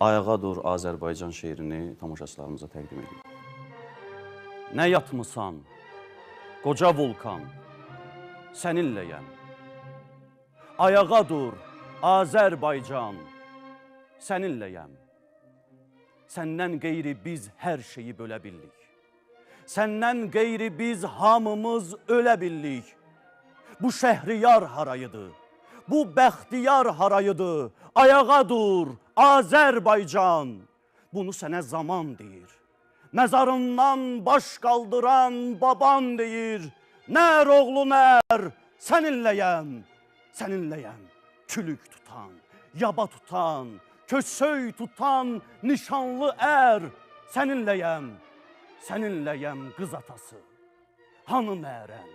Ayağa dur Azərbaycan şeirini tamaşaçılarımıza təqdim edir. Nə yatmısan, qoca vulkan, səninləyəm. Ayağa dur Azərbaycan, səninləyəm. Səndən qeyri biz hər şeyi bölə bildik. Səndən qeyri biz hamımız ölə bildik. Bu Şəhriyar harayıdır, bu Bəxtiyar harayıdır. Ayağa dur Azərbaycan, bunu sənə zaman deyir. Məzarından baş qaldıran baban deyir. Nər oğlu nər, səninləyəm, səninləyəm. Külük tutan, yaba tutan, kösöy tutan nişanlı ər, səninləyəm, səninləyəm qız atası. Hanı nərən,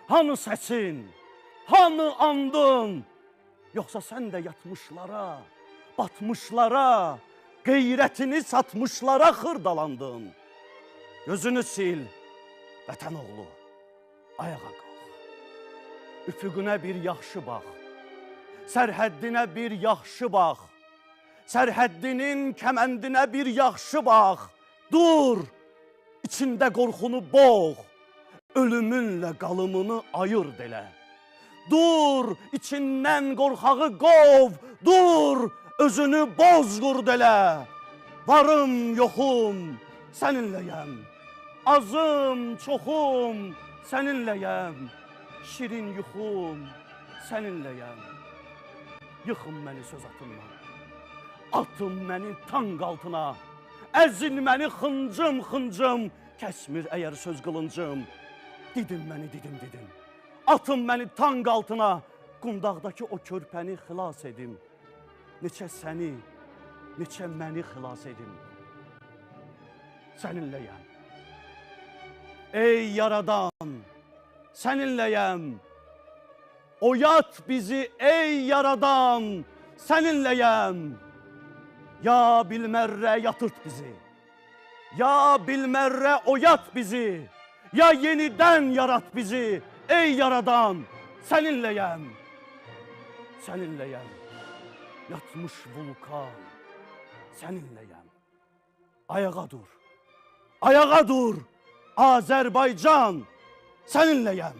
hanı səsin, hanı andın? Yoxsa sən də yatmışlara, batmışlara, qeyrətini satmışlara xırdalandın. Gözünü sil, vətən oğlu, ayağa qalx. Üfüqünə bir yaxşı bax, sərhəddinə bir yaxşı bax. Sərhəddinin kəməndinə bir yaxşı bax. Dur, içində qorxunu boğ, ölümünlə qalımını ayırd elə. Dur, içindən qorxağı qov, dur, özünü bozqurd elə. Varım, yoxum, səninləyəm. Azım, çoxum, səninləyəm. Şirin yuxum, səninləyəm. Yıxın məni söz atından, atın məni tanq altına. Əzin məni xıncım, xıncım, kəsmir əgər söz qılıncım. Didim məni, didim, didim. Atın məni tanq altına, qundaqdakı o körpəni xilas edim. Neçə səni, neçə məni xilas edim. Səninləyəm. Ey yaradan, səninləyəm. Oyat bizi ey yaradan, səninləyəm. Ya bilmərrə yatırt bizi, ya bilmərrə oyat bizi, ya yenidən yarat bizi. Ey yaradan, səninləyəm, səninləyəm. Yatmış vulkan, səninləyəm. Ayağa dur, ayağa dur, Azərbaycan, səninləyəm.